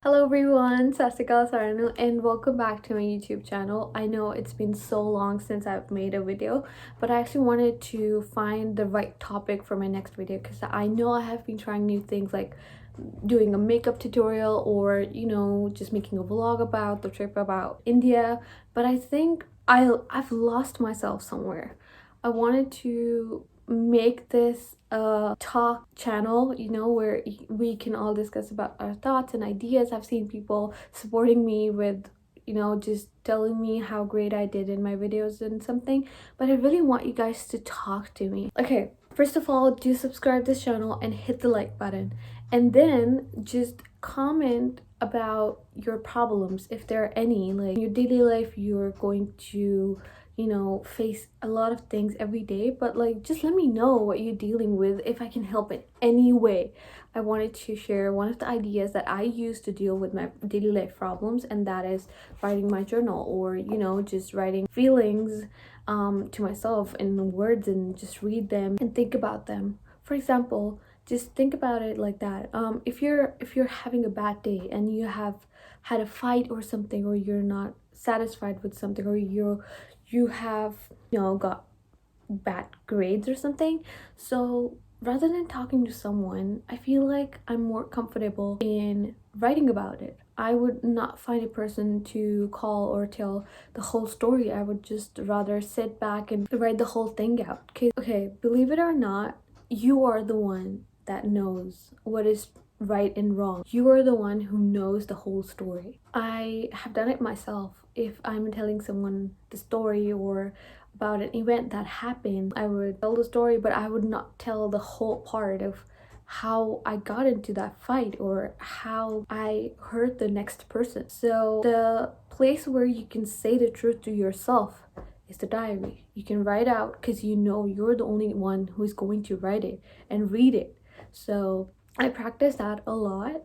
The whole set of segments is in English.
Hello everyone, Sasika Saranu and welcome back to my YouTube channel. I know it's been so long since I've made a video, but I actually wanted to find the right topic for my next video because I know I have been trying new things like doing a makeup tutorial or just making a vlog about the trip about India, but I think I've lost myself somewhere. I wanted to make this a talk channel, where we can all discuss about our thoughts and ideas. I've seen people supporting me with just telling me how great I did in my videos and something, but I really want you guys to talk to me. Okay, first of all, do subscribe this channel and hit the like button, and then just comment about your problems if there are any. Like in your daily life you're going to face a lot of things every day, but like just let me know what you're dealing with if I can help in any way. I wanted to share one of the ideas that I use to deal with my daily life problems, and that is writing my journal, or just writing feelings to myself in words and just read them and think about them. For example, just think about it like that. If you're having a bad day and you have had a fight or something, or you're not satisfied with something, or you have got bad grades or something, so rather than talking to someone, I feel like I'm more comfortable in writing about it. I would not find a person to call or tell the whole story. I would just rather sit back and write the whole thing out. Because, okay, believe it or not, you are the one that knows what is right and wrong. You are the one who knows the whole story. I have done it myself. If I'm telling someone the story or about an event that happened, I would tell the story, but I would not tell the whole part of how I got into that fight or how I hurt the next person. So the place where you can say the truth to yourself is the diary. You can write out because you're the only one who is going to write it and read it. So I practice that a lot.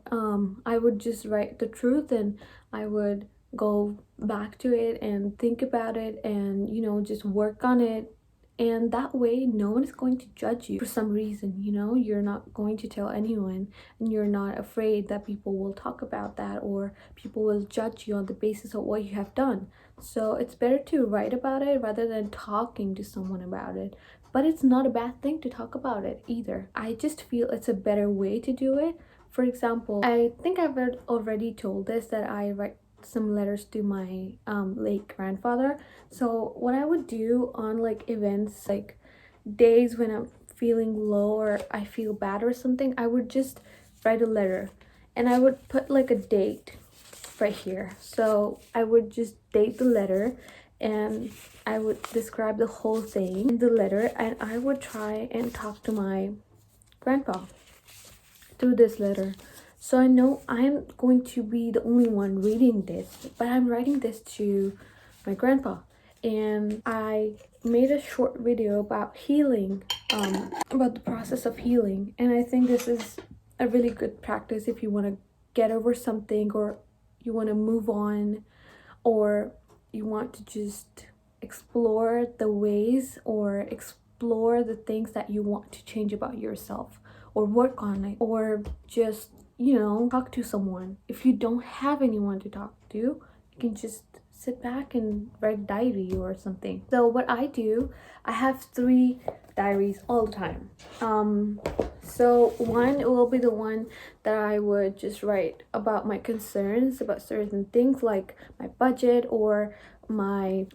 I would just write the truth, and I would go back to it and think about it and just work on it, and that way no one is going to judge you for some reason. You're not going to tell anyone, and you're not afraid that people will talk about that or people will judge you on the basis of what you have done. So it's better to write about it rather than talking to someone about it. But it's not a bad thing to talk about it either. I just feel it's a better way to do it. For example, I think I've already told this, that I write some letters to my late grandfather. So what I would do on like events, like days when I'm feeling low or I feel bad or something, I would just write a letter, and I would put like a date right here. So I would just date the letter, and I would describe the whole thing in the letter, and I would try and talk to my grandpa through this letter. So I know I'm going to be the only one reading this, but I'm writing this to my grandpa. And I made a short video about healing, about the process of healing. And I think this is a really good practice if you want to get over something, or you want to move on, or you want to just explore the ways or explore the things that you want to change about yourself, or work on it, or just talk to someone. If you don't have anyone to talk to, you can just sit back and write a diary or something. So what I do, I have 3 diaries all the time. So one will be the one that I would just write about my concerns about certain things, like my budget or my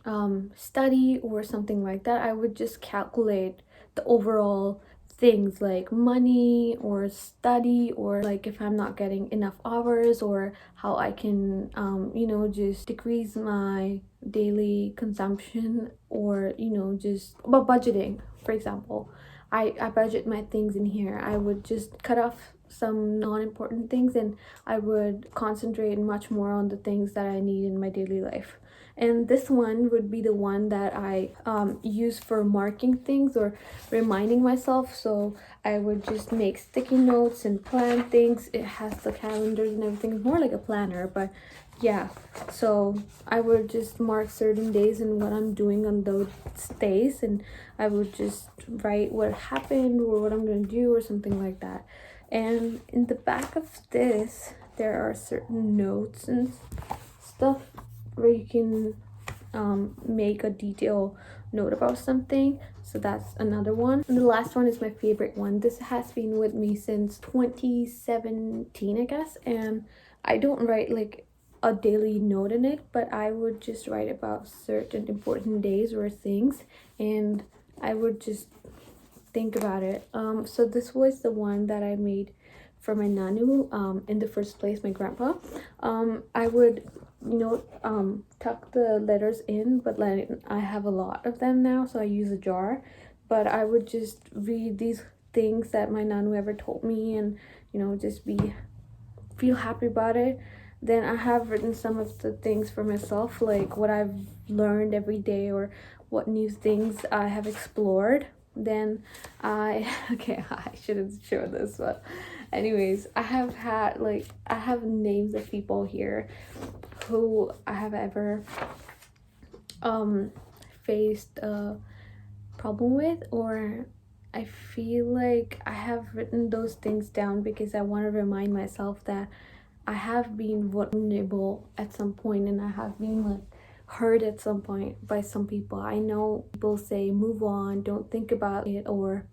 study or something like that. I would just calculate the overall things like money or study, or like if I'm not getting enough hours, or how I can just decrease my daily consumption, or just about budgeting. For example, I budget my things in here. I would just cut off some non-important things, and I would concentrate much more on the things that I need in my daily life. And this one would be the one that I use for marking things or reminding myself. So I would just make sticky notes and plan things. It has the calendars and everything. It's more like a planner, but yeah. So I would just mark certain days and what I'm doing on those days, and I would just write what happened or what I'm gonna do or something like that. And in the back of this, there are certain notes and stuff where you can make a detailed note about something. So that's another one. And the last one is my favorite one. This has been with me since 2017, I guess, and I don't write like a daily note in it, but I would just write about certain important days or things, and I would just think about it. So this was the one that I made for my nanu, in the first place, my grandpa. I would, tuck the letters in, but like I have a lot of them now, so I use a jar. But I would just read these things that my nanu ever told me, and just feel happy about it. Then I have written some of the things for myself, like what I've learned every day or what new things I have explored. Then okay, I shouldn't show this, but anyways, I have names of people here who I have ever faced a problem with, or I feel like I have written those things down because I want to remind myself that I have been vulnerable at some point, and I have been like hurt at some point by some people. I know people say move on, don't think about it, or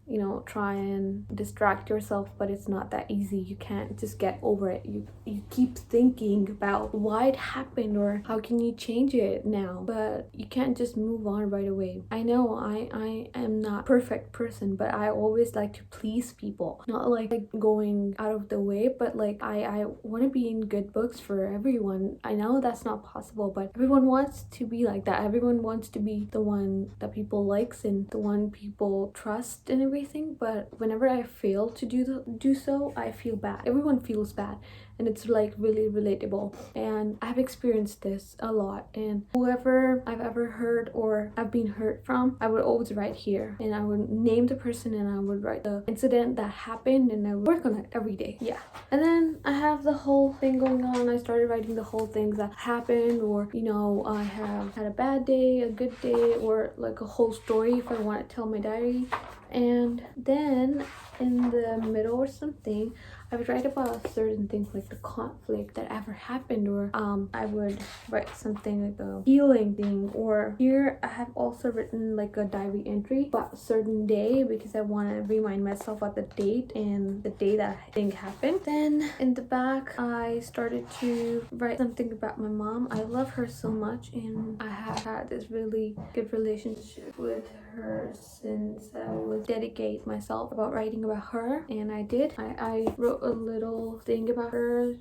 try and distract yourself, but it's not that easy. You can't just get over it. You keep thinking about why it happened or how can you change it now, but you can't just move on right away. I know I am not a perfect person, but I always like to please people, not like going out of the way, but like I want to be in good books for everyone. I know that's not possible, but everyone wants to be like that. Everyone wants to be the one that people likes and the one people trust and everything. But whenever I fail to do so, I feel bad. Everyone feels bad, and it's like really relatable. And I've experienced this a lot, and whoever I've ever hurt or I've been hurt from, I would always write here, and I would name the person, and I would write the incident that happened, and I would work on it every day. Yeah. And then I have the whole thing going on. I started writing the whole things that happened, or I have had a bad day, a good day, or like a whole story if I want to tell my diary. And then in the middle or something, I would write about certain things like the conflict that ever happened, or I would write something like a healing thing. Or here I have also written like a diary entry about a certain day because I want to remind myself of the date and the day that thing happened. Then in the back, I started to write something about my mom. I love her so much, and I have had this really good relationship with her since I would dedicate myself about writing about her, and I did. I wrote a little thing about her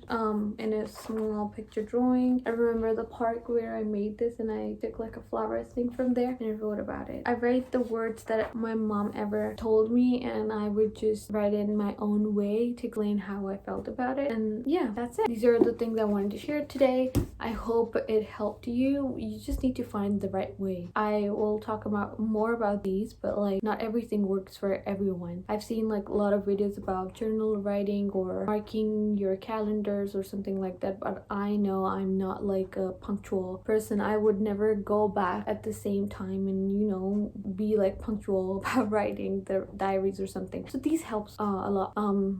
in a small picture drawing. I remember the park where I made this, and I took like a flower thing from there and I wrote about it. I write the words that my mom ever told me, and I would just write it in my own way to explain how I felt about it. And yeah, that's it. These are the things I wanted to share today. I hope it helped you. You just need to find the right way. I will talk about more about these, but like not everything works for everyone. I've seen like a lot of videos about journal writing or marking your calendars or something like that, but I know I'm not like a punctual person. I would never go back at the same time and be like punctual about writing the diaries or something. So these helps a lot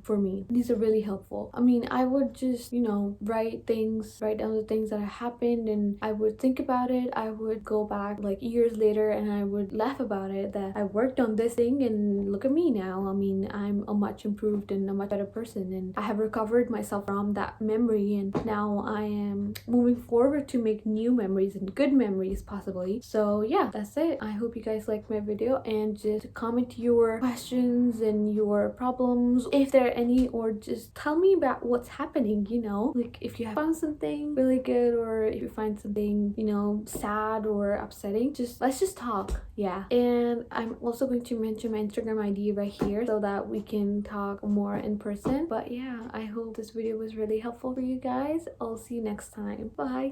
for me. These are really helpful. I mean, I would just write down the things that happened, and I would think about it. I would go back like years later and I would laugh about it that I worked on this thing and look at me now. I mean, I'm a much improved and a much better person, and I have recovered myself from that memory, and now I am moving forward to make new memories and good memories possibly. So yeah, that's it. I hope you guys liked my video, and just comment your questions and your problems if there are any, or just tell me about what's happening, like if you have found something really good or if you find something sad or upsetting. Let's just talk. Yeah. And I'm also going to mention my Instagram ID right here so that we can talk more in person. But yeah, I hope this video was really helpful for you guys. I'll see you next time. Bye.